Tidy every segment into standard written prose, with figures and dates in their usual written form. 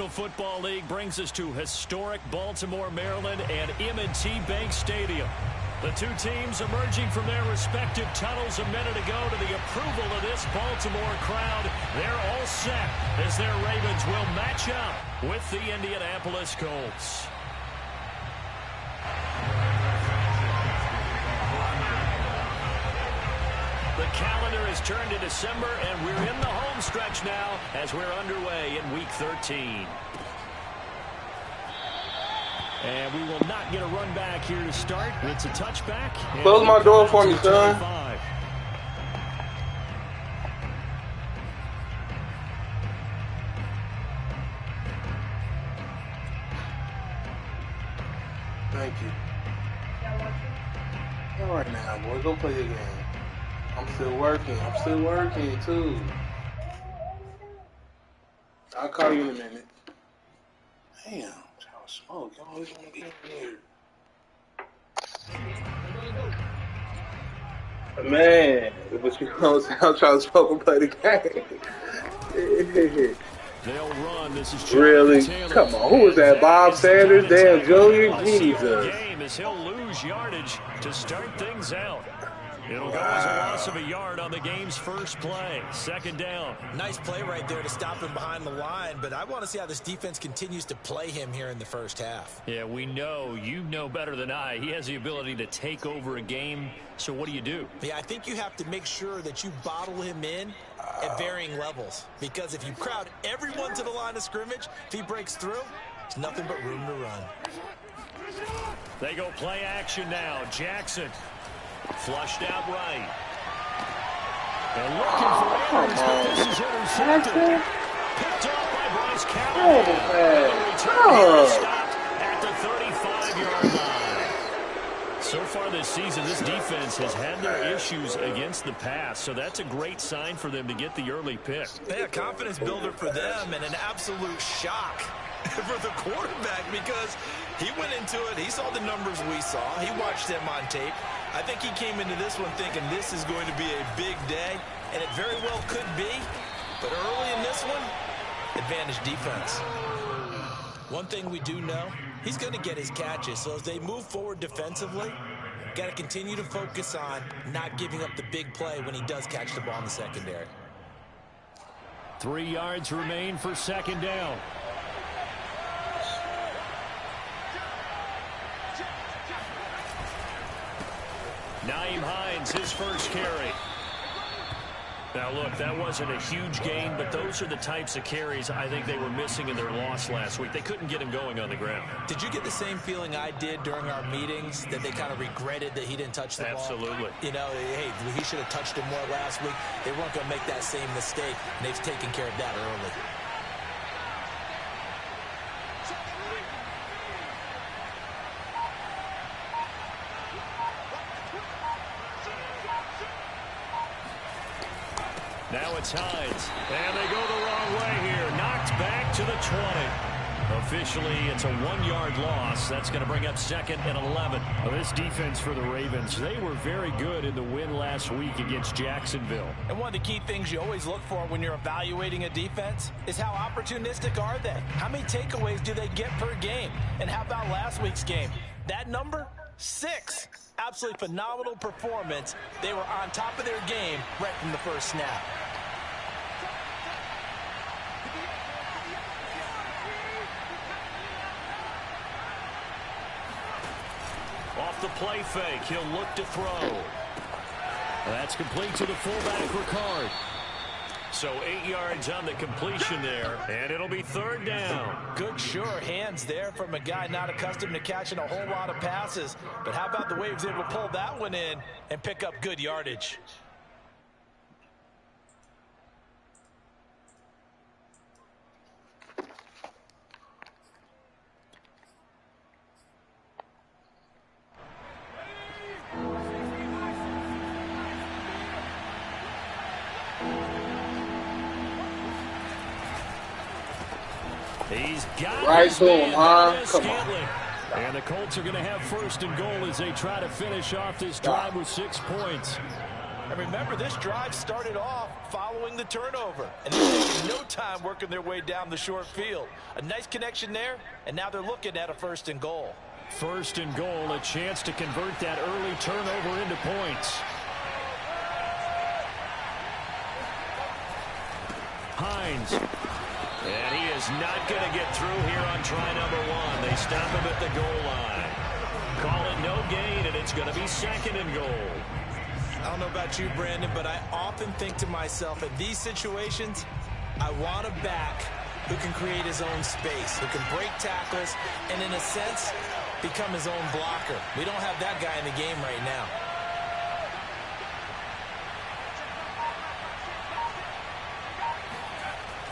Football League brings us to historic Baltimore, Maryland, and M&T Bank Stadium. The two teams emerging from their respective tunnels a minute ago to the approval of this Baltimore crowd. They're all set as their Ravens will match up with the Indianapolis Colts. The calendar has turned to December, and we're in the home stretch now as we're underway in Week 13. And we will not get a run back here to start. It's a touchback. Close my door for me, son. Thank you. All right now, boy, go play your game. I'm still working. I'm still working, too. I'll call you in a minute. Damn, y'all smoke. Y'all always want to get in here. Man, but you know, I'm trying to smoke and play the game. They'll run. This is really? Come on, who was that? Bob Sanders? Damn, Jr.? Jesus. Game as he'll lose yardage to start things out. It'll go as a loss of a yard on the game's first play. Second down. Nice play right there to stop him behind the line, but I want to see how this defense continues to play him here in the first half. Yeah, we know. You know better than I. He has the ability to take over a game, so what do you do? Yeah, I think you have to make sure that you bottle him in at varying levels, because if you crowd everyone to the line of scrimmage, if he breaks through, it's nothing but room to run. They go play action now. Jackson. Flushed out right. They're looking for Andrews, but this is intercepted. Picked off by Bryce Callahan. Stopped at the 35-yard line. So far this season, this defense has had their issues against the pass, so that's a great sign for them to get the early pick. Yeah, confidence builder for them and an absolute shock for the quarterback, because he went into it, he saw the numbers we saw, he watched them on tape. I think he came into this one thinking this is going to be a big day, and it very well could be, but early in this one, advantage defense. One thing we do know, he's going to get his catches, so as they move forward defensively, got to continue to focus on not giving up the big play when he does catch the ball in the secondary. 3 yards remain for second down. Nyheim Hines, his first carry. Now, look, that wasn't a huge gain, but those are the types of carries I think they were missing in their loss last week. They couldn't get him going on the ground. Did you get the same feeling I did during our meetings, that they kind of regretted that he didn't touch the ball? Absolutely. You know, hey, he should have touched him more last week. They weren't going to make that same mistake, and they've taken care of that early. Now it's Hines, and they go the wrong way here. Knocked back to the 20. Officially, it's a 1-yard loss. That's going to bring up second and 11. Well, this defense for the Ravens, they were very good in the win last week against Jacksonville. And one of the key things you always look for when you're evaluating a defense is how opportunistic are they? How many takeaways do they get per game? And how about last week's game? That number? 6. Absolutely phenomenal performance. They were on top of their game right from the first snap. Off the play fake, he'll look to throw. That's complete to the fullback, Ricard. So 8 yards on the completion there, and it'll be third down. Good, sure hands there from a guy not accustomed to catching a whole lot of passes. But how about the way he was able to pull that one in and pick up good yardage? He's got right to him, huh? Come on. And the Colts are going to have first and goal as they try to finish off this drive with 6 points. And remember, this drive started off following the turnover. And they're taking no time working their way down the short field. A nice connection there, and now they're looking at a 1st and goal. 1st and goal, a chance to convert that early turnover into points. Hines. And he is not going to get through here on try number 1. They stop him at the goal line. Call it no gain, and it's going to be 2nd and goal. I don't know about you, Brandon, but I often think to myself, in these situations, I want a back who can create his own space, who can break tackles, and in a sense, become his own blocker. We don't have that guy in the game right now.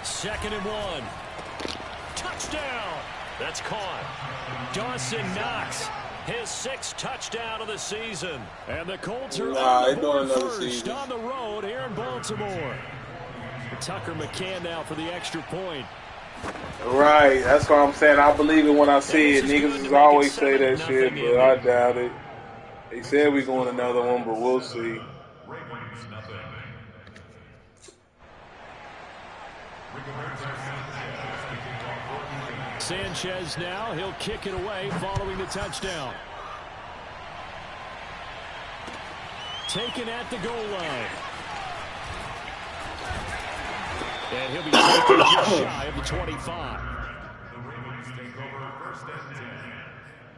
Second and 1. Touchdown. That's caught. Dawson Knox, his 6th touchdown of the season. And the Colts are on the board first on the road here in Baltimore. Tucker McCann now for the extra point. Right, that's what I'm saying. I believe it when I see it. Niggas always say that shit, but I doubt it. They said we're going another one, but we'll see. Sanchez now, he'll kick it away following the touchdown. Taken at the goal line. And he'll be taken just shy of the 25. The Ravens take over 1st and 10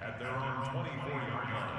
at their own 24-yard line.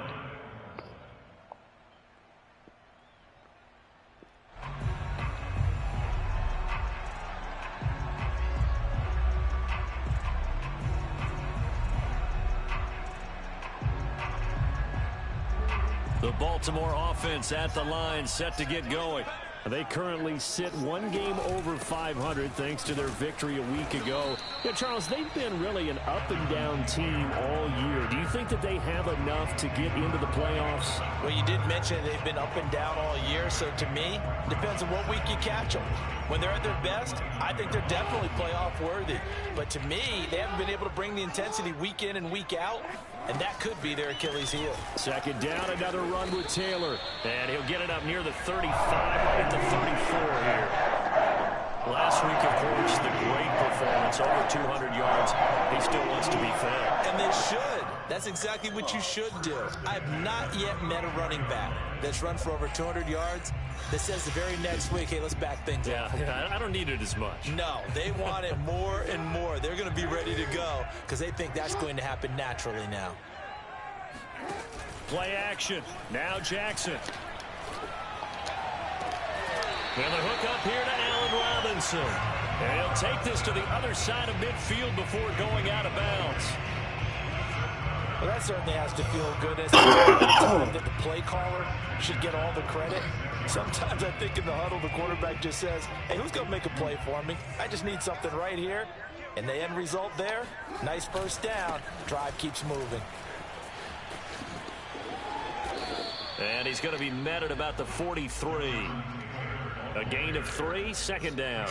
The Baltimore offense at the line, set to get going. They currently sit 1 game over 500 thanks to their victory a week ago. Yeah, Charles, they've been really an up-and-down team all year. Do you think that they have enough to get into the playoffs? Well, you did mention they've been up and down all year, so to me, depends on what week you catch them. When they're at their best, I think they're definitely playoff worthy. But to me, they haven't been able to bring the intensity week in and week out, and that could be their Achilles heel. Second down, another run with Taylor. And he'll get it up near the 35, right at the 34 here. Last week, of course, the great performance, over 200 yards. He still wants to be fed. And they should. That's exactly what you should do. I've not yet met a running back that's run for over 200 yards that says the very next week, hey, let's back things up. Yeah, I don't need it as much. No, they want it more and more. They're going to be ready to go because they think that's going to happen naturally now. Play action. Now Jackson. And the hook up here to Allen Robinson. And he'll take this to the other side of midfield before going out of bounds. Well, that certainly has to feel good as that the play caller should get all the credit. Sometimes I think in the huddle, the quarterback just says, hey, who's going to make a play for me? I just need something right here. And the end result there, nice first down. Drive keeps moving. And he's going to be met at about the 43. A gain of 3, second down.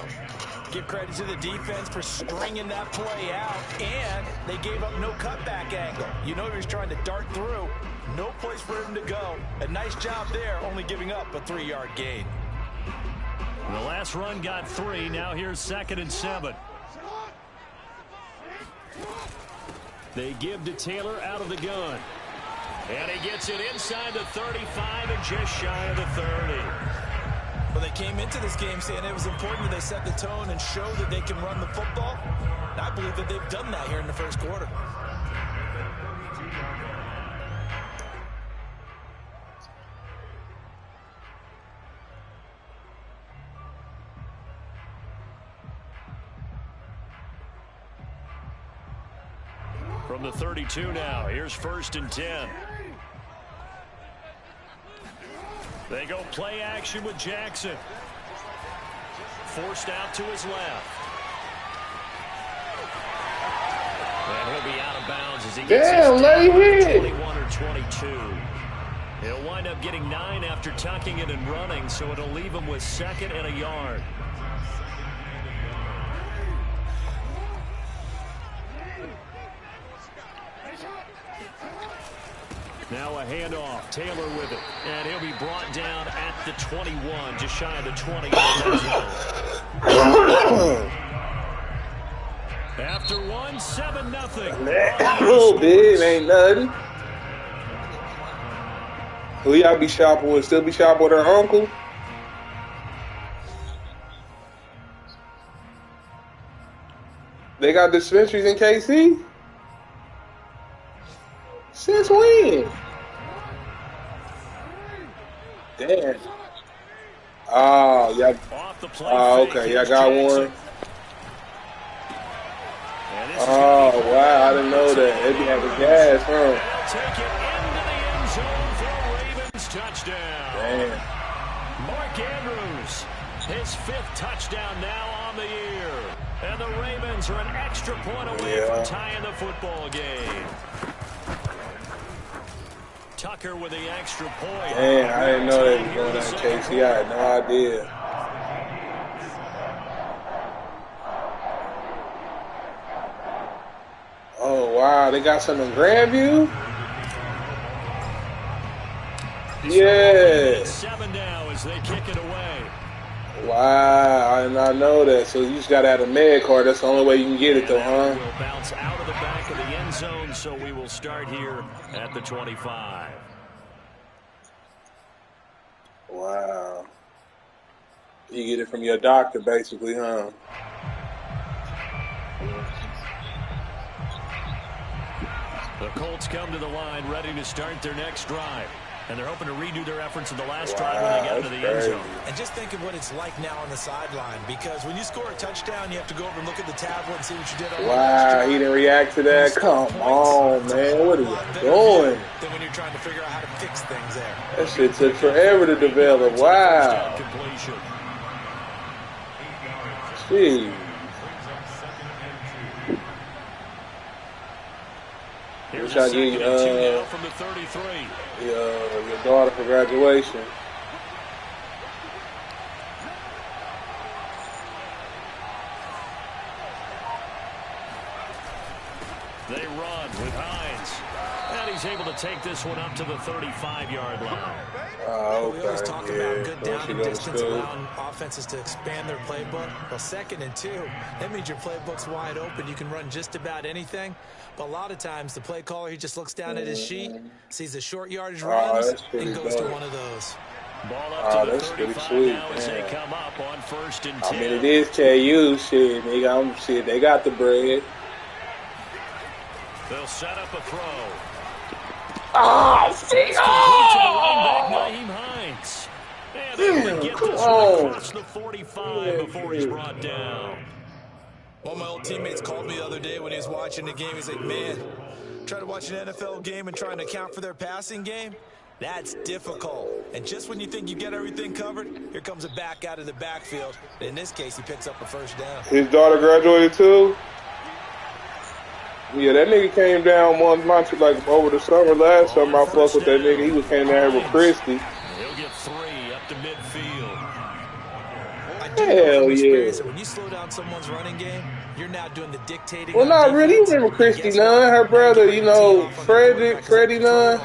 Give credit to the defense for stringing that play out, and they gave up no cutback angle. You know he was trying to dart through. No place for him to go. A nice job there, only giving up a 3-yard gain. The last run got 3. Now here's 2nd and 7. They give to Taylor out of the gun. And he gets it inside the 35 and just shy of the 30. Well, they came into this game saying it was important that they set the tone and show that they can run the football. And I believe that they've done that here in the first quarter. From the 32 now, here's 1st and 10. They go play action with Jackson. Forced out to his left. And he'll be out of bounds as he gets his down 21 or 22. He'll wind up getting 9 after tucking it and running, so it'll leave him with 2nd and a yard. Now a handoff. Taylor with it. And he'll be brought down at the 21, just shy of the 20. After 7-0. Oh, big, ain't nothing. Who y'all be shopping with? Still be shopping with her uncle? They got dispensaries in KC? Since when? Damn. Oh, yeah. Oh, okay. Y'all got one. Oh, wow. I didn't know that. They be having gas, huh? Take it into the end zone for a Ravens touchdown. Damn. Mark Andrews, his 5th touchdown now on the year. And the Ravens are an extra point away from tying the football game. Tucker with the extra point. Damn, I didn't know they was going on KC. I had no idea. Oh, wow. They got some in Grandview? Yeah. 7 now as they kick it away. Wow, I did not know that. So you just got to have a med card. That's the only way you can get it, though, huh? Will bounce out of the back of the end zone, so we will start here at the 25. Wow. You get it from your doctor, basically, huh? The Colts come to the line ready to start their next drive. And they're hoping to redo their efforts in the last drive when they got into the end zone. And just think of what it's like now on the sideline, because when you score a touchdown, you have to go over and look at the tablet and see what you did on the last drive. Wow, he didn't react to that? Come on, man. What are you doing? Then when you're trying to figure out how to fix things there. That shit took forever to develop. Wow. Jeez. Wish I give you, from the 33. Your daughter for graduation. They run with Hines. And he's able to take this one up to the 35-yard line. Oh, We always talk about good down and distance, school. allowing offenses to expand their playbook. Well, 2nd and 2, that means your playbook's wide open. You can run just about anything. But a lot of times, the play caller, he just looks down at his sheet, sees the short yardage runs, and goes to one of those. Ball up to the that's 35 pretty sweet, now as they come up on 1st and 10. I mean, it is KU shit. They got the bread. They'll set up a throw. Oh, see, Naheem Hines. And they only get this one across the 45 before he's brought down. One of my old teammates called me the other day when he was watching the game. He's like, man, trying to watch an NFL game and trying to account for their passing game, that's difficult. And just when you think you get everything covered, here comes a back out of the backfield. In this case, he picks up a 1st down. His daughter graduated too? Yeah, that nigga came down one month, like over the summer. Last summer, I fucked with that nigga. He came down here with Christy. He'll get 3 up to midfield. Hell yeah. When you slow down someone's running game, you're now doing the dictating. Well, not really. You remember Christy Nunn, her brother, Freddie Nunn.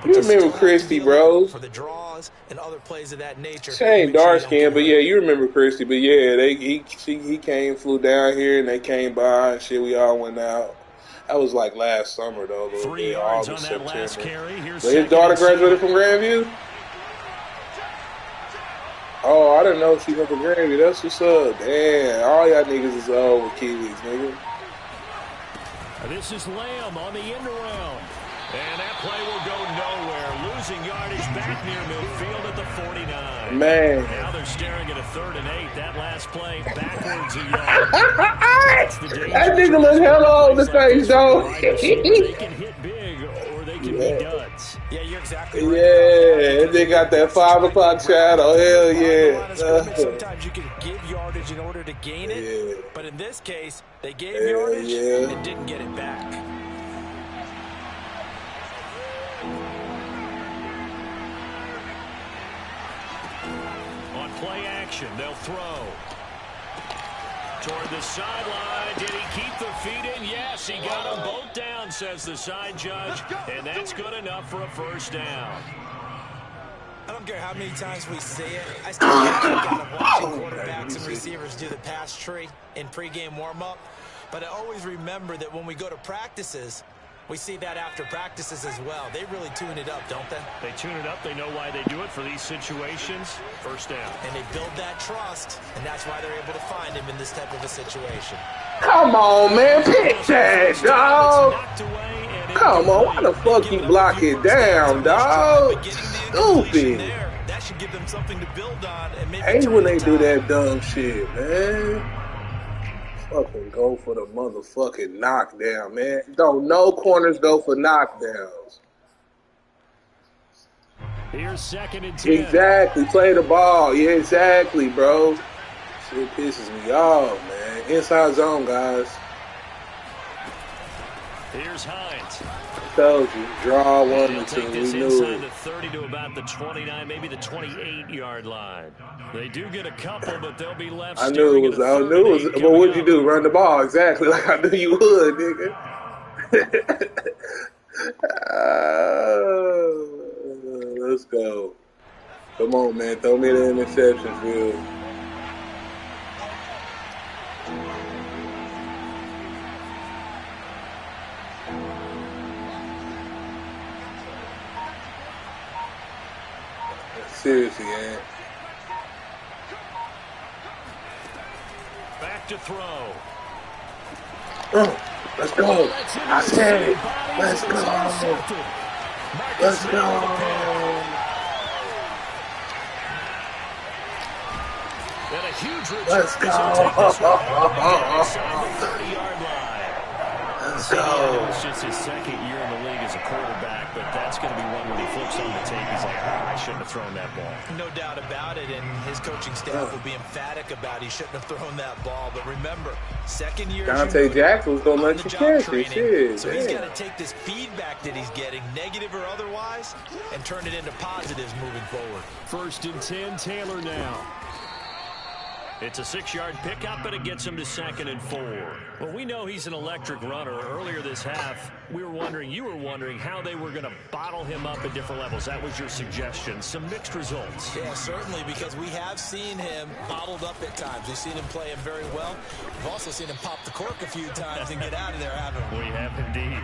You remember Christy, bro. For the draws and other plays of that nature. She ain't dark skinned, but yeah, you remember Christy. But yeah, he came, flew down here, and they came by and shit. We all went out. That was like last summer though. 3 yards on that last carry. But his daughter graduated from Grandview. Oh, I didn't know she went to Grandview. That's what's up. Damn, all y'all niggas is old with Kiwis, nigga. This is Lamb on the end around. And that play will go nowhere. Losing yardage back near midfield at the 49. Man. Now they're staring at a 3rd and 8. That last play backwards a yard. That nigga look hella old in the face, though. They can hit big or they can be duds. Yeah, you're exactly right. Yeah, they got that 5 o'clock shadow. Hell yeah. Sometimes you can give yardage in order to gain it, but in this case, they gave yardage and didn't get it back. On play action, they'll throw. Toward the sideline. Did he keep the feet in? Yes. Yes, he got them both down, says the side judge, and that's good enough for a first down. I don't care how many times we see it. I still get a kick out of watching quarterbacks and receivers do the pass tree in pregame warm-up. But I always remember that when we go to practices, we see that after practices as well. They really tune it up, don't they? They tune it up. They know why they do it for these situations. First down. And they build that trust, and that's why they're able to find him in this type of a situation. Come on, man. Pick that, dog. Come on. Why the fuck you block it down, dog? Stupid. That should give them something to build on. And maybe hate when they do that dumb shit, man. Fucking go for the motherfucking knockdown, man. Don't no corners go for knockdowns. Here's 2nd and 10. Exactly. Play the ball. Yeah, exactly, bro. Shit pisses me off, man. Inside zone, guys. Here's Hines. Told you, draw one They'll until take we this knew inside it. the 30 to about the 29, maybe the 28-yard line. They do get a couple, but they'll be left. I knew it was. But what'd you do? Run the ball exactly like I knew you would, nigga. Let's go. Come on, man. Throw me the interception, Phil. Seriously, man. Back to throw. Let's go. I said it. Let's go. Let's go. And a huge return. Let's go. Let's go. It's just his second year in the league as a quarterback, but that's going to be one when he flips on the tape. He's like, I shouldn't have thrown that ball. No doubt about it, and his coaching staff will be emphatic about he shouldn't have thrown that ball. But remember, second year. Dante Jackson was going to let you catch it. Shit. So he's got to take this feedback that he's getting, negative or otherwise, and turn it into positives moving forward. 1st and 10, Taylor now. It's a 6-yard pickup, but it gets him to 2nd and 4. Well, we know he's an electric runner. Earlier this half, you were wondering how they were going to bottle him up at different levels. That was your suggestion. Some mixed results. Yeah, certainly, because we have seen him bottled up at times. We've seen him play him very well. We've also seen him pop the cork a few times and get out of there, haven't we? We have indeed.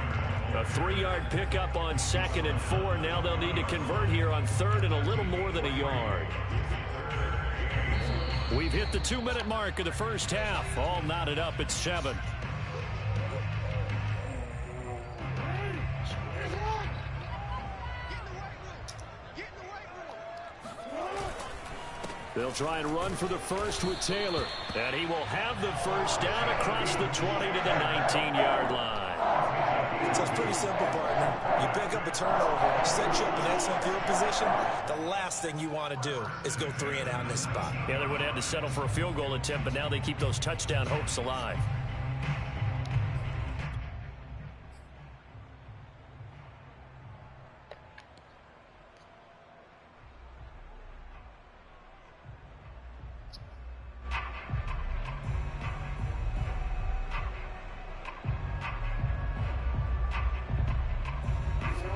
A 3-yard pickup on 2nd and 4. Now they'll need to convert here on 3rd and a little more than a yard. We've hit the 2-minute mark of the first half. All knotted up at 7. They'll try and run for the first with Taylor. And he will have the first down across the 20 to the 19-yard line. So it's pretty simple, partner. You pick up a turnover, set you up in excellent field position. The last thing you want to do is go 3 and out in this spot. Yeah, they would have had to settle for a field goal attempt, but now they keep those touchdown hopes alive.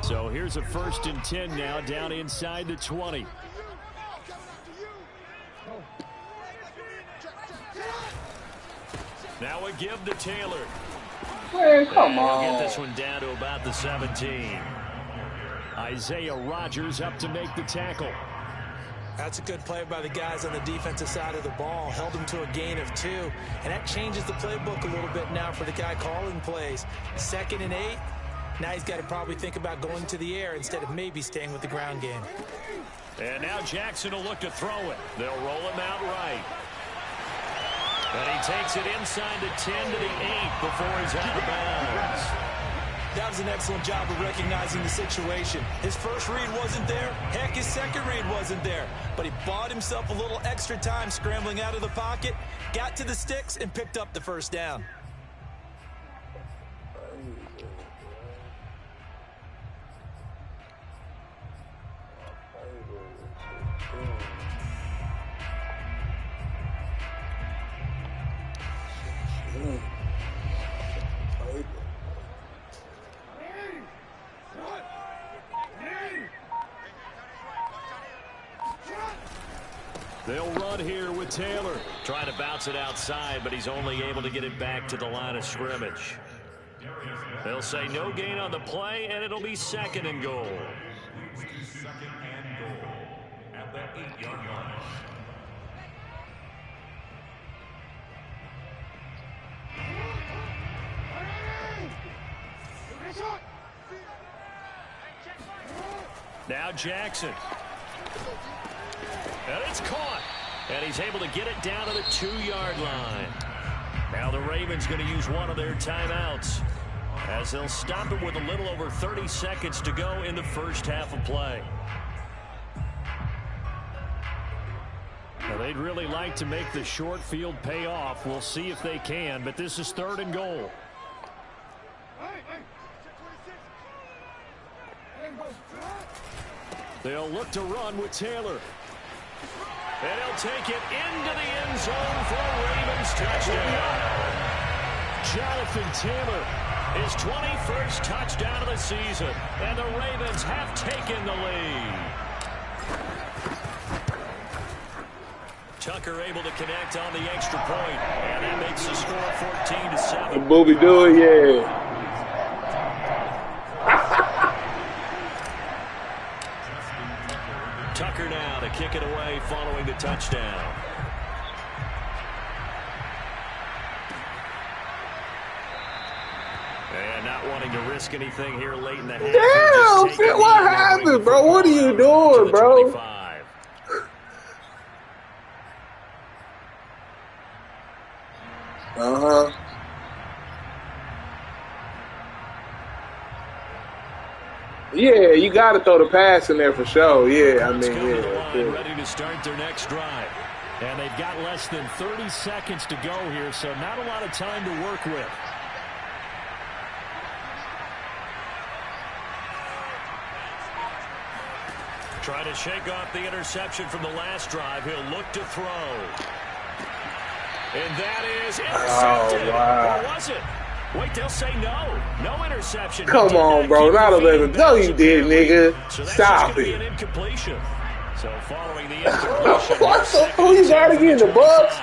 So here's a 1st and 10 now, down inside the 20. Now a give to Taylor. Man, come on. We'll get this one down to about the 17. Isaiah Rodgers up to make the tackle. That's a good play by the guys on the defensive side of the ball. Held him to a gain of 2. And that changes the playbook a little bit now for the guy calling plays. 2nd and 8. Now he's got to probably think about going to the air instead of maybe staying with the ground game. And now Jackson will look to throw it. They'll roll him out right. And he takes it inside the 10 to the 8 before he's out of bounds. That was an excellent job of recognizing the situation. His first read wasn't there. Heck, his second read wasn't there. But he bought himself a little extra time scrambling out of the pocket, got to the sticks, and picked up the first down. They'll run here with Taylor. Trying to bounce it outside, but he's only able to get it back to the line of scrimmage. They'll say no gain on the play, and it'll be 2nd and goal. Second and goal at the 8-yard line. Now Jackson. And it's caught. And he's able to get it down to the 2-yard line. Now the Ravens going to use one of their timeouts, as they'll stop it with a little over 30 seconds to go in the first half of play. Now they'd really like to make the short field pay off. We'll see if they can, but this is 3rd and goal. They'll look to run with Taylor. And he'll take it into the end zone for a Ravens touchdown. Jonathan Taylor, his 21st touchdown of the season. And the Ravens have taken the lead. Tucker able to connect on the extra point. And that makes the score 14-7. Booby do it, yeah. Tucker now to kick it away following the touchdown. And not wanting to risk anything here late in the half. Damn, Phil, what happened, bro? What are you doing, bro? Uh-huh. Yeah, you got to throw the pass in there for sure. Yeah, I mean, yeah. Ready to start their next drive. And they've got less than 30 seconds to go here, so not a lot of time to work with. Try to shake off the interception from the last drive. He'll look to throw. And that is intercepted. Oh, wow. Or was it? Wait, they'll say no. No interception. Come on, bro. Not 11. No, you did, nigga. So Stop it. An incompletion. So following the incompletion. What the fuck? He's already in the Bucks?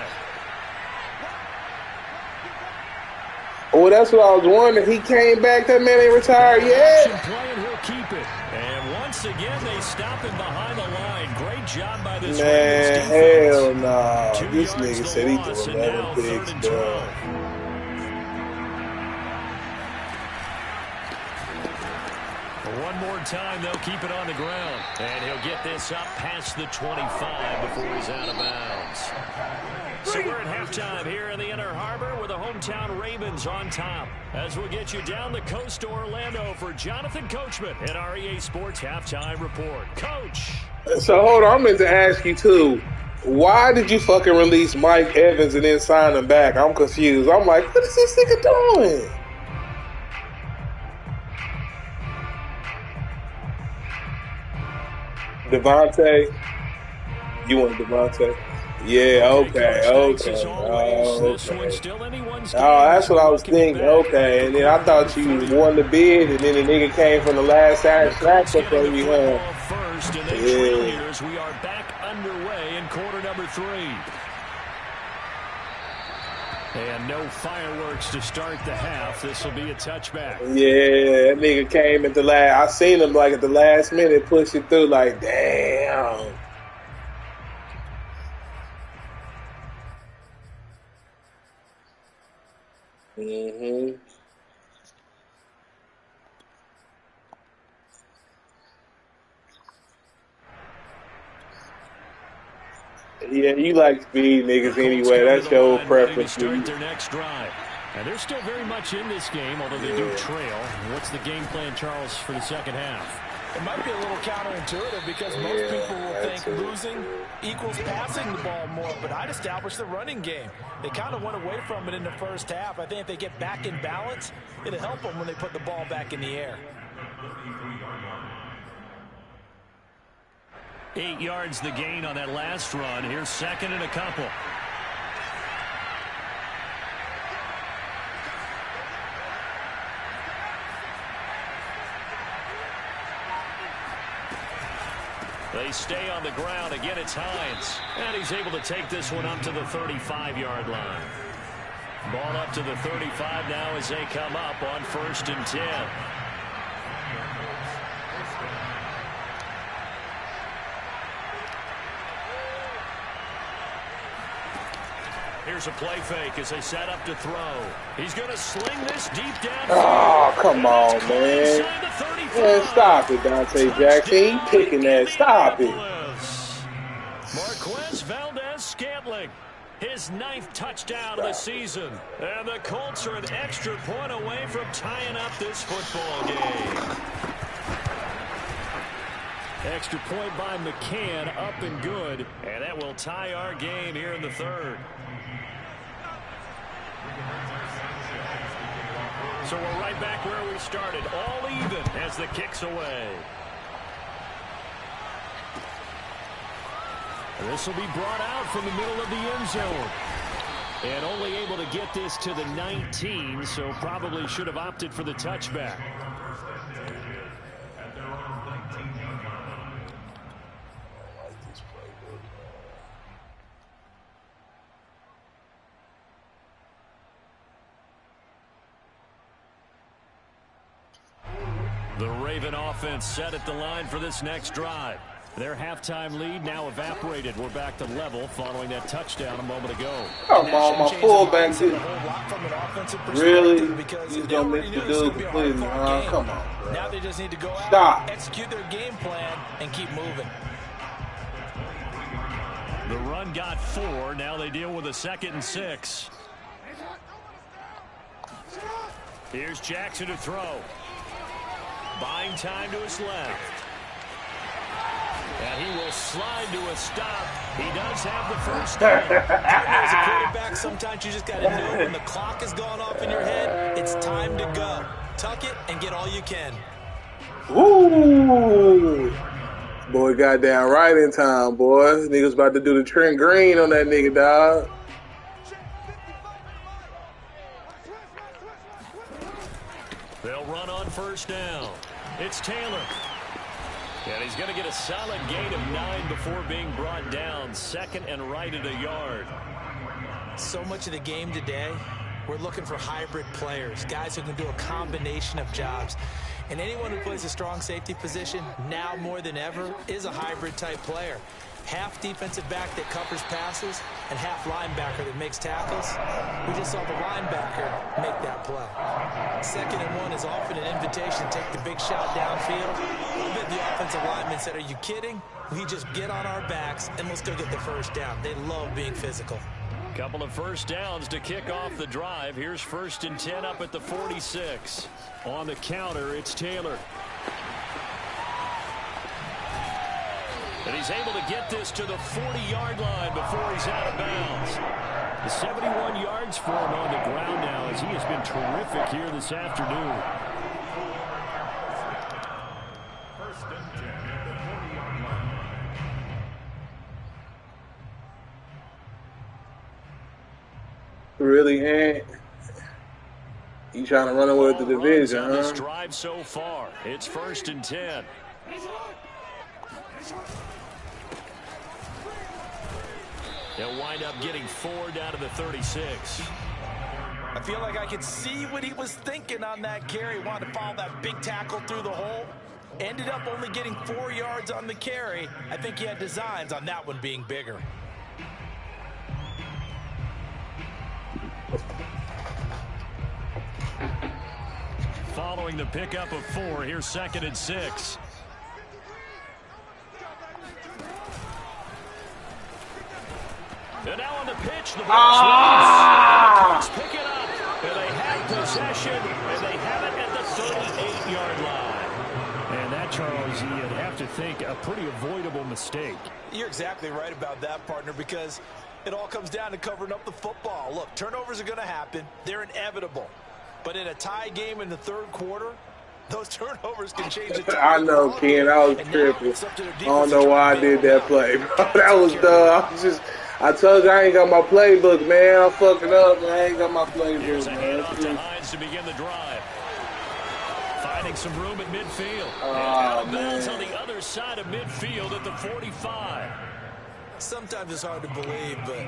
Oh, that's what I was wondering. He came back. That man ain't retired yet. He'll keep it. And once again, they stop him behind the line. Great job by this man. Hell nah. This nigga said he threw 11 picks, bro. One more time, they'll keep it on the ground. And he'll get this up past the 25 before he's out of bounds. So we're at halftime here in the Inner Harbor with the hometown Ravens on top. As we'll get you down the coast to Orlando for Jonathan Coachman at our EA Sports Halftime Report. Coach! So hold on, I meant to ask you too. Why did you fucking release Mike Evans and then sign him back? I'm confused. I'm like, what is this nigga doing? Devontae? You want Devontae? Yeah, okay. Oh, that's what I was thinking. Okay, and then I thought you won the bid, and then the nigga came from the last snatcher from you, huh? Yeah. We are back underway in quarter number 3. And no fireworks to start the half. This will be a touchback. Yeah, that nigga came at the last. I seen him like at the last minute push it through. Like, damn. Mm-hmm. Yeah, you like speed niggas anyway. That's your preference. Start their next drive. And they're still very much in this game, although they do trail. What's the game plan, Charles, for the second half? It might be a little counterintuitive because most people will think losing equals passing the ball more, but I'd establish the running game. They kind of went away from it in the first half. I think if they get back in balance, it'll help them when they put the ball back in the air. 8 yards the gain on that last run. Here's second and a couple. They stay on the ground. Again, it's Hines. And he's able to take this one up to the 35-yard line. Ball up to the 35 now as they come up on 1st and 10. Here's a play fake as they set up to throw. He's going to sling this deep down. Oh, come on, man. Man, stop it, Dante Jackson. He picking that. Stop it. Marquez Valdez-Scantling, his 9th touchdown of the season. And the Colts are an extra point away from tying up this football game. Extra point by McCann, up and good. And that will tie our game here in the 3rd. So we're right back where we started, all even as the kick's away. This will be brought out from the middle of the end zone. And only able to get this to the 19, so probably should have opted for the touchback. The Raven offense set at the line for this next drive. Their halftime lead now evaporated. We're back to level following that touchdown a moment ago. Come on, my fullback did. Really? He's going to miss the dude completely. Come on, bro. Now they just need to go out, execute their game plan, and keep moving. The run got 4. Now they deal with a 2nd and 6. Here's Jackson to throw. Buying time to his left. And he will slide to a stop. He does have the first down. As a quarterback, sometimes you just got to know when the clock has gone off in your head, it's time to go. Tuck it and get all you can. Ooh. Boy got down right in time, boy. Niggas about to do the Trent Green on that nigga, dog. They'll run on 1st down. It's Taylor. And he's going to get a solid gain of 9 before being brought down. 2nd and right at a yard. So much of the game today, we're looking for hybrid players, guys who can do a combination of jobs. And anyone who plays a strong safety position, now more than ever, is a hybrid type player. Half defensive back that covers passes and half linebacker that makes tackles. We just saw the linebacker make that play. 2nd and 1 is often an invitation to take the big shot downfield. I bet the offensive lineman said, are you kidding? We just get on our backs and let's go get the first down. They love being physical. Couple of first downs to kick off the drive. Here's 1st and 10 up at the 46. On the counter, it's Taylor. And he's able to get this to the 40-yard line before he's out of bounds. The 71 yards for him on the ground now as he has been terrific here this afternoon. 1st and 10 at the 40-yard line. Really, Ant? You trying to run away with the division, huh? This drive so far. It's 1st and 10. They'll wind up getting 4 down to the 36. I feel like I could see what he was thinking on that carry. Wanted to follow that big tackle through the hole. Ended up only getting 4 yards on the carry. I think he had designs on that one being bigger. Following the pickup of 4, here's 2nd and 6. And now on the pitch, the ball's loose. Pick it up, and they have possession, and they have it at the 38-yard line. And that, Charles, you'd have to think a pretty avoidable mistake. You're exactly right about that, partner, because it all comes down to covering up the football. Look, turnovers are going to happen. They're inevitable. But in a tie game in the 3rd quarter, those turnovers can change the I know, Ken. I was tripping. I don't know why I did that play, bro. That was dumb. I told you I ain't got my playbook, man. I'm fucking up, man. I ain't got my playbook, Here's a man. handoff to Hines to begin the drive. Finding some room at midfield. And out of bounds on the other side of midfield at the 45. Sometimes it's hard to believe, but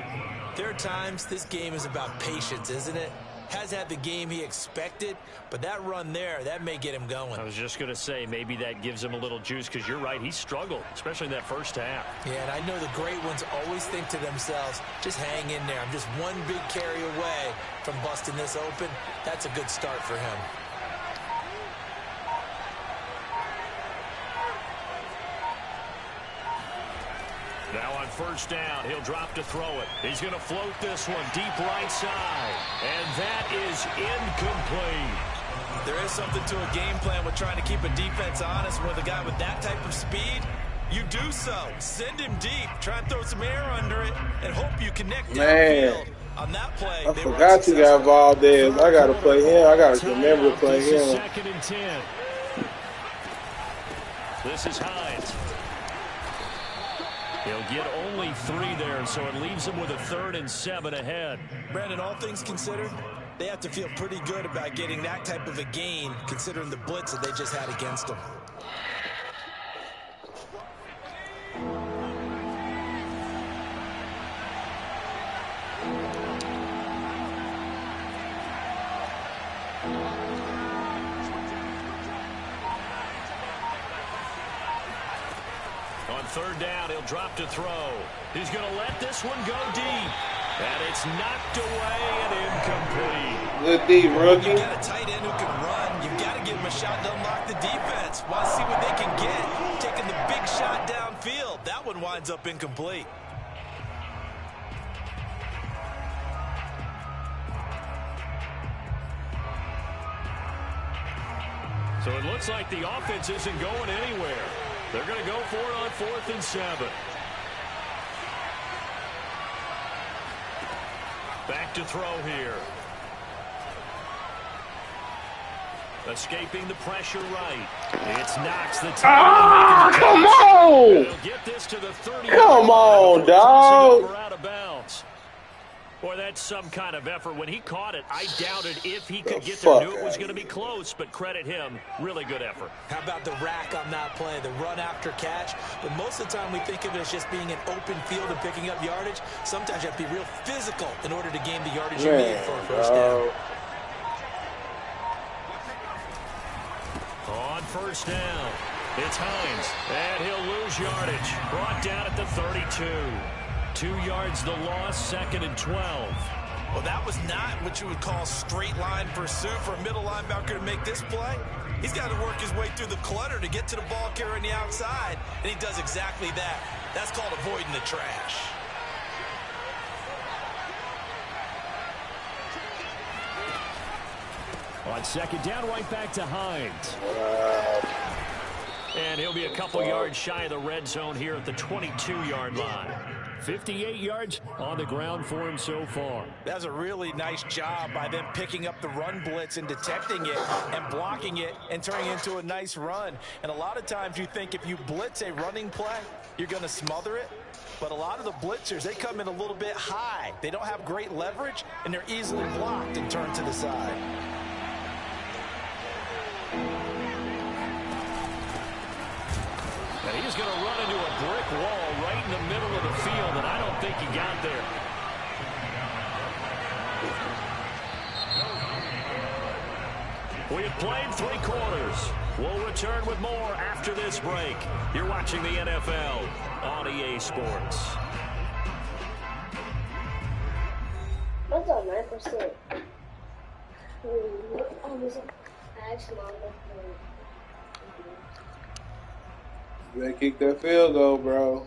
there are times this game is about patience, isn't it? Has had the game he expected, but that run there, that may get him going. I was just going to say, maybe that gives him a little juice, because you're right, he struggled, especially in that first half. Yeah, and I know the great ones always think to themselves, just hang in there. I'm just one big carry away from busting this open. That's a good start for him. Now on first down, he'll drop to throw it. He's going to float this one deep right side. And that is incomplete. There is something to a game plan with trying to keep a defense honest. With a guy with that type of speed, you do so. Send him deep. Try and throw some air under it and hope you connect downfield. On that play, I forgot you got Valdez. I got to play him. I got to remember to play him. 2nd and 10. This is Hines. He'll get only 3 there, so it leaves him with a 3rd and 7 ahead. Brandon, all things considered, they have to feel pretty good about getting that type of a gain, considering the blitz that they just had against them. On 3rd down, he'll drop to throw. He's going to let this one go deep. And it's knocked away and incomplete. Good deep, rookie. You got a tight end who can run. You've got to give him a shot to unlock the defense. Want to see what they can get. Taking the big shot downfield. That one winds up incomplete. So it looks like the offense isn't going anywhere. They're going to go for it on 4th and 7. Back to throw here. Escaping the pressure right. It's Knox the time. Come on! They'll get this to the 30. Come on, dog. Out of bounds. Boy, that's some kind of effort. When he caught it, I doubted if he could get there. Knew it was going to be close, but credit him. Really good effort. How about the rack on that play, the run after catch? But most of the time we think of it as just being an open field and picking up yardage. Sometimes you have to be real physical in order to gain the yardage you need for a first down. On first down, it's Hines, and he'll lose yardage. Brought down at the 32. 2 yards the loss, 2nd and 12. Well, that was not what you would call straight line pursuit for a middle linebacker to make this play. He's got to work his way through the clutter to get to the ball carrier on the outside, and he does exactly that. That's called avoiding the trash. On 2nd down, right back to Hines. And he'll be a couple yards shy of the red zone here at the 22-yard line. 58 yards on the ground for him so far. That's a really nice job by them picking up the run blitz and detecting it and blocking it and turning it into a nice run. And a lot of times you think if you blitz a running play, you're going to smother it. But a lot of the blitzers, they come in a little bit high. They don't have great leverage, and they're easily blocked and turned to the side. And he's going to run into a brick wall right in the middle of the field, and I don't think he got there. We have played 3 quarters. We'll return with more after this break. You're watching the NFL on EA Sports. What's on 9%? They kick that field goal, bro.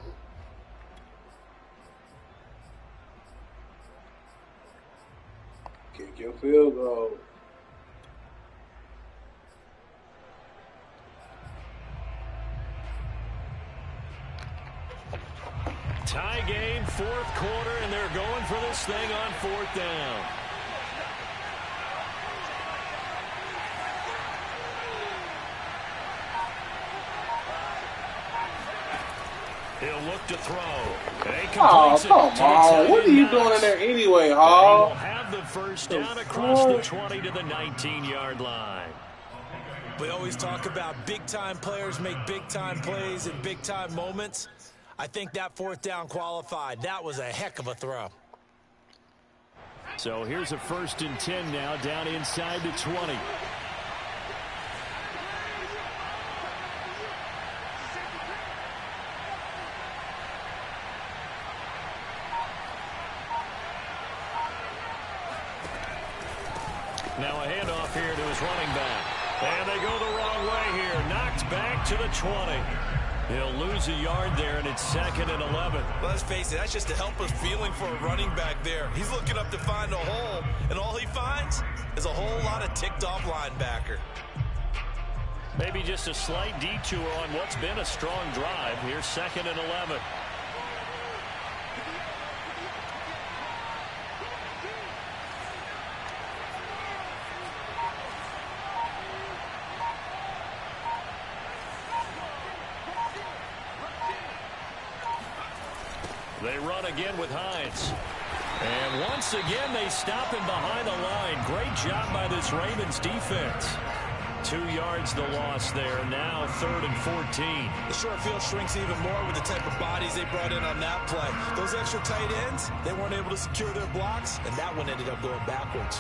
Kick your field goal. Tie game, 4th quarter, and they're going for this thing on 4th down. He'll look to throw. Oh, come on. What are you doing in there anyway, Hall? He'll have the first down across the 20 to the 19-yard line. We always talk about big-time players make big-time plays in big-time moments. I think that fourth down qualified. That was a heck of a throw. So here's a 1st and 10 now, down inside the 20. Now a handoff here to his running back. And they go the wrong way here. Knocked back to the 20. He'll lose a yard there, and it's 2nd and 11. Let's face it, that's just a helpless feeling for a running back there. He's looking up to find a hole, and all he finds is a whole lot of ticked-off linebacker. Maybe just a slight detour on what's been a strong drive. Here's 2nd and 11. They run again with Hines. And once again, they stop him behind the line. Great job by this Ravens defense. 2 yards the loss there. Now 3rd and 14. The short field shrinks even more with the type of bodies they brought in on that play. Those extra tight ends, they weren't able to secure their blocks, and that one ended up going backwards.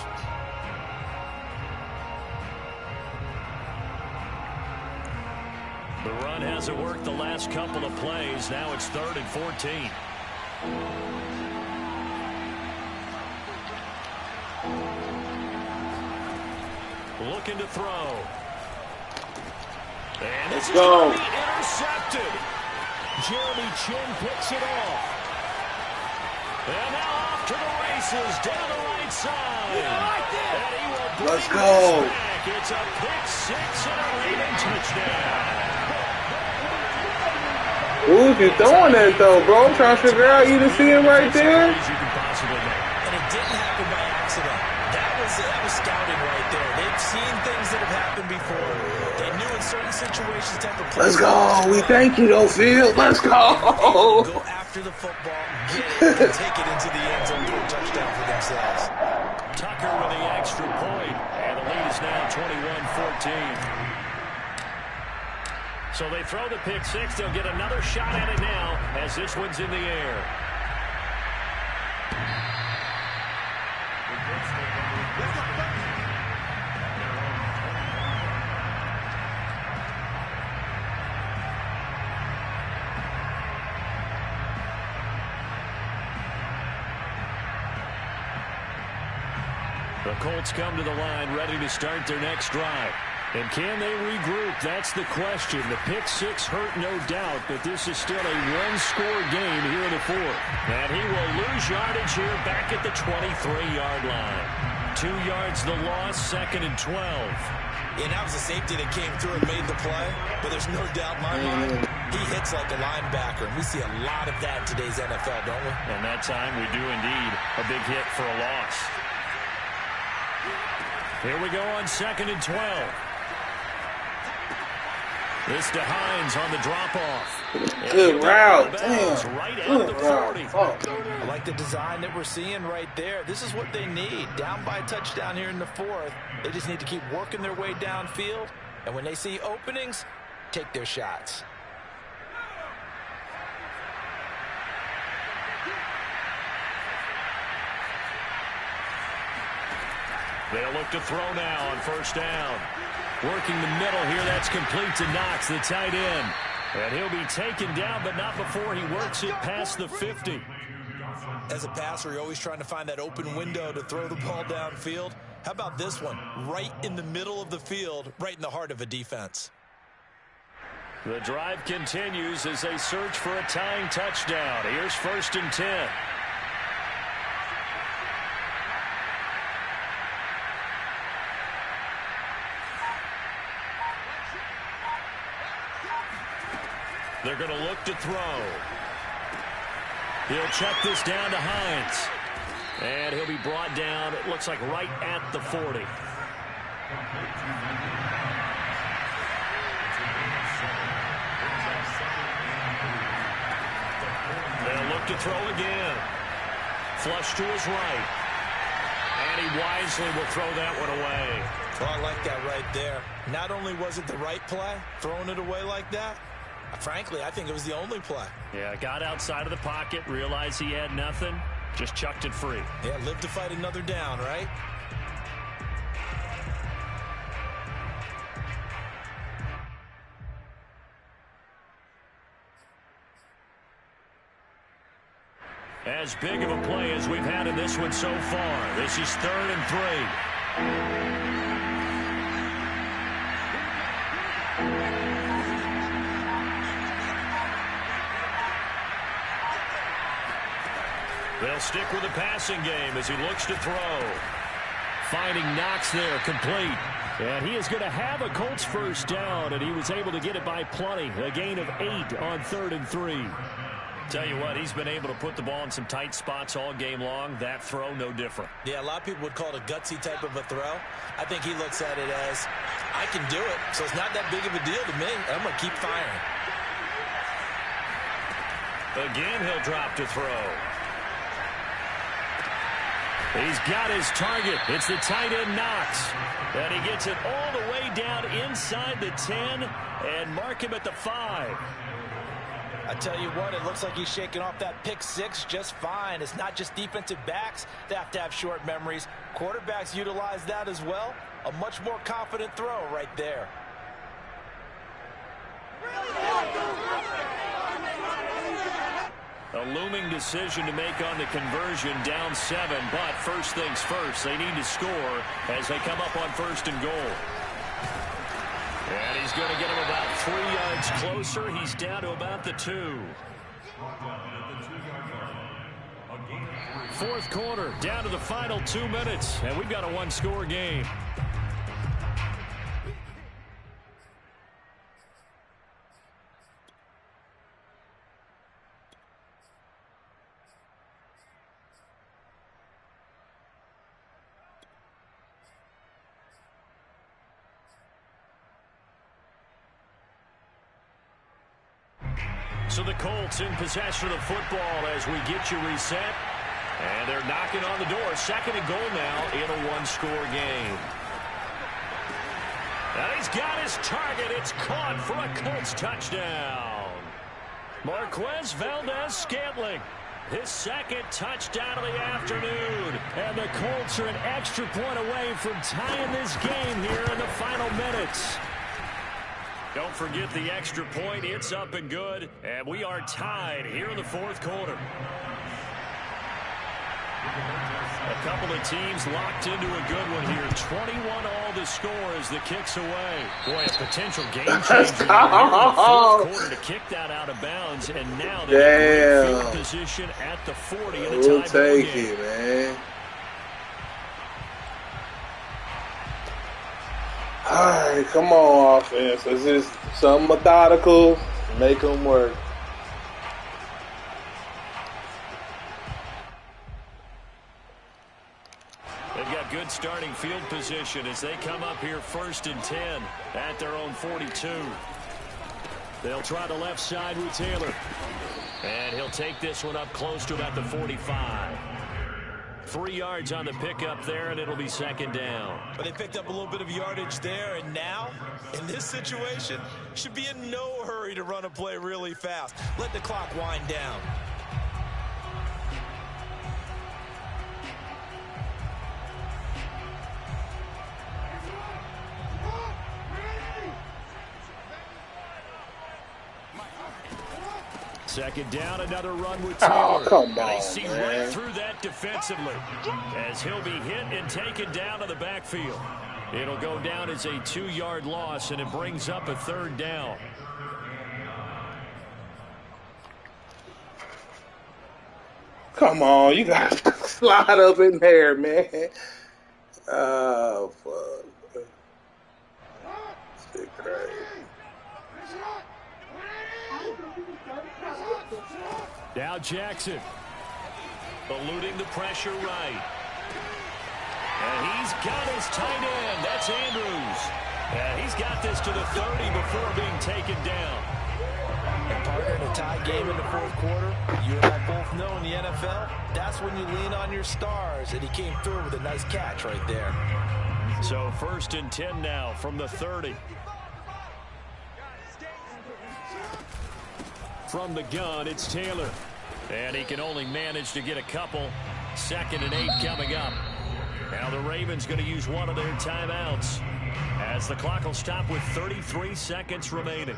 The run hasn't worked the last couple of plays. Now it's 3rd and 14. Looking to throw. And this is going to be intercepted. Jeremy Chin picks it off. And now off to the races down the right side. And he will bring Let's go. this back. It's a pick 6 and a Raven touchdown. Who's you throwing that though, bro? I'm trying to figure out. You didn't see him right there? And it didn't happen by accident. That was scouting right there. They've seen things that have happened before. They knew in certain situations type of play. Let's go. We thank you though, Field. Let's go. Go after the football, get it, and take it into the end zone for a touchdown for themselves. Tucker with the extra point, and the lead is now 21-14. So they throw the pick 6. They'll get another shot at it now as this one's in the air. The Colts come to the line ready to start their next drive. And can they regroup? That's the question. The pick 6 hurt, no doubt, but this is still a one-score game here in the 4th. And he will lose yardage here back at the 23-yard line. 2 yards the loss, 2nd and 12. And that was a safety that came through and made the play, but there's no doubt in my mind, he hits like a linebacker. And we see a lot of that in today's NFL, don't we? And that time we do indeed a big hit for a loss. Here we go on 2nd and 12. This to Hines on the drop-off. Good route. Damn. Right at the 40. I like the design that we're seeing right there. This is what they need. Down by a touchdown here in the 4th. They just need to keep working their way downfield. And when they see openings, take their shots. They'll look to throw now on 1st down. Working the middle here, that's complete to Knox, the tight end. And he'll be taken down, but not before he works it past the 50. As a passer, you're always trying to find that open window to throw the ball downfield. How about this one? Right in the middle of the field, right in the heart of a defense. The drive continues as they search for a tying touchdown. Here's 1st and 10. They're going to look to throw. He'll check this down to Hines. And he'll be brought down, it looks like right at the 40. They'll look to throw again. Flush to his right. And he wisely will throw that one away. Oh, I like that right there. Not only was it the right play, throwing it away like that, frankly, I think it was the only play. Yeah, got outside of the pocket, realized he had nothing, just chucked it free. Yeah, live to fight another down, right? As big of a play as we've had in this one so far. This is 3rd and 3. They'll stick with the passing game as he looks to throw. Finding Knox there, complete. And he is going to have a Colts first down, and he was able to get it by plenty. A gain of 8 on 3rd and 3. Tell you what, he's been able to put the ball in some tight spots all game long. That throw, no different. Yeah, a lot of people would call it a gutsy type of a throw. I think he looks at it as, I can do it, so it's not that big of a deal to me. I'm going to keep firing. Again, he'll drop to throw. He's got his target. It's the tight end Knox. And he gets it all the way down inside the 10 and mark him at the 5. I tell you what, it looks like he's shaking off that pick 6 just fine. It's not just defensive backs that have to have short memories. Quarterbacks utilize that as well. A much more confident throw right there. A looming decision to make on the conversion, down 7. But first things first, they need to score as they come up on 1st and goal. And he's going to get him about 3 yards closer. He's down to about the 2. 4th quarter, down to the final 2 minutes. And we've got a 1-score game. So the Colts in possession of the football as we get you reset. And they're knocking on the door. 2nd and goal now in a 1-score game. And he's got his target. It's caught for a Colts touchdown. Marquez Valdez-Scantling. His 2nd touchdown of the afternoon. And the Colts are an extra point away from tying this game here in the final minutes. Don't forget the extra point. It's up and good. And we are tied here in the 4th quarter. A couple of teams locked into a good one here. 21-all the score as the kick's away. Boy, a potential game changer here in the 4th quarter to kick that out of bounds. And now they're in field position at the 40 in a tie ball game. We'll take it, man. All right, come on, offense. It's just something methodical. Make them work. They've got good starting field position as they come up here 1st and 10 at their own 42. They'll try the left side with Taylor. And he'll take this one up close to about the 45. 3 yards on the pickup there, and it'll be 2nd down. But they picked up a little bit of yardage there, and now, in this situation, should be in no hurry to run a play really fast. Let the clock wind down. Second down, another run with Taylor. Oh, come on, I see man. right through that defensively as he'll be hit and taken down to the backfield. It'll go down as a 2-yard loss, and it brings up a 3rd down. Come on, you got to slide up in there, man. Oh, fuck. Stick right. Now Jackson eluding the pressure right. And he's got his tight end. That's Andrews. And he's got this to the 30 before being taken down. And partner, in a tie game in the 4th quarter, you and I both know in the NFL, that's when you lean on your stars. And he came through with a nice catch right there. So 1st and 10 now from the 30. From the gun, it's Taylor. And he can only manage to get a couple. 2nd and 8 coming up. Now the Ravens going to use one of their timeouts as the clock will stop with 33 seconds remaining.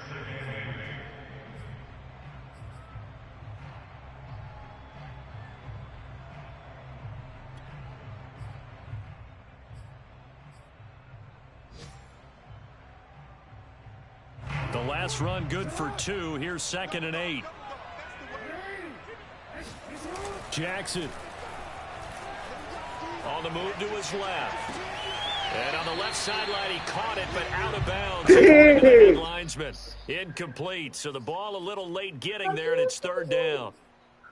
The last run good for 2. Here's 2nd and 8. Jackson on the move to his left. And on the left sideline, he caught it, but out of bounds. The linesman. Incomplete. So the ball a little late getting there, and it's 3rd down.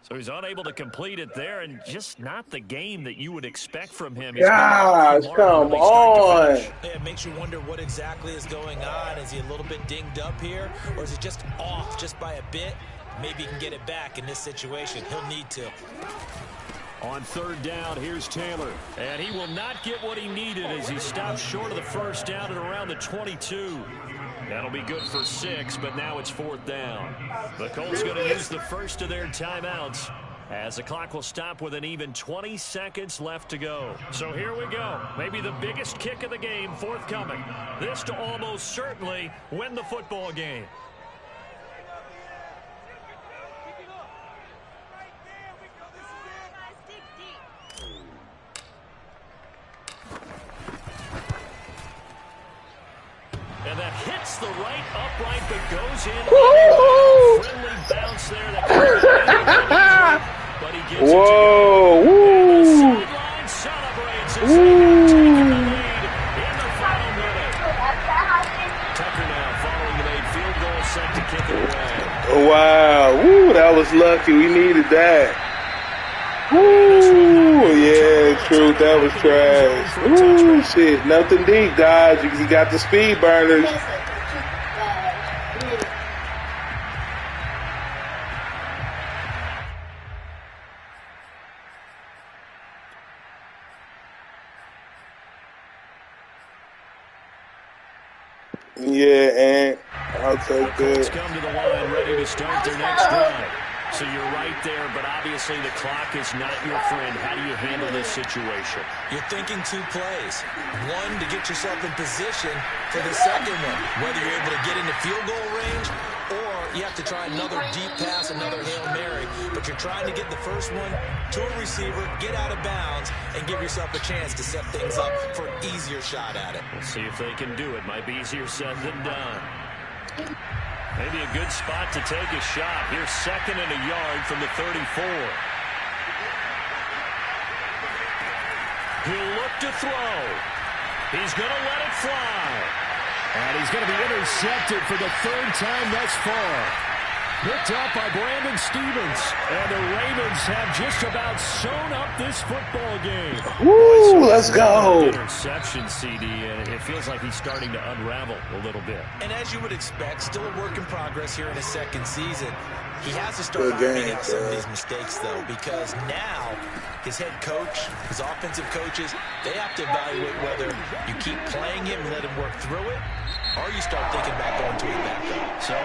So he's unable to complete it there, and just not the game that you would expect from him. Gosh, come on. It makes you wonder what exactly is going on. Is he a little bit dinged up here, or is it just off just by a bit? Maybe he can get it back in this situation. He'll need to. On 3rd down, here's Taylor. And he will not get what he needed as he stops short of the 1st down at around the 22. That'll be good for 6, but now it's 4th down. The Colts going to use the first of their timeouts as the clock will stop with an even 20 seconds left to go. So here we go. Maybe the biggest kick of the game forthcoming. This to almost certainly win the football game. And that hits the right upright, but goes in. Anyway. Friendly bounce there. But he gets Whoa! it to go. And the sideline celebrates as they have taken the lead in the final minute. Tucker now following the made field goal, set to kick it away. Wow! Woo! That was lucky. We needed that. Woo! Yeah, true. That was trash. Woo! Shit, nothing deep, guys. You got the speed burners. Yeah, and I'll take Colts that. come to the line, ready to start their next drive. So you're right there, but obviously the clock is not your friend. How do you handle this situation? You're thinking 2 plays. One, to get yourself in position for the second one, whether you're able to get into field goal range or you have to try another deep pass, another Hail Mary. But you're trying to get the first one to a receiver, get out of bounds, and give yourself a chance to set things up for an easier shot at it. We'll see if they can do it. Might be easier said than done. Maybe a good spot to take a shot. Here's 2nd and a yard from the 34. He'll look to throw. He's going to let it fly. And he's going to be intercepted for the 3rd time thus far. Picked up by Brandon Stevens. And the Ravens have just about sewn up this football game. Woo! Let's go. Interception, CD, and it feels like he's starting to unravel a little bit. And as you would expect, still a work in progress here in his 2nd season. He has to start Good ironing game, out some of bro. these mistakes, though, because now his head coach, his offensive coaches, they have to evaluate whether you keep playing him and let him work through it, or you start thinking about going to his backup. So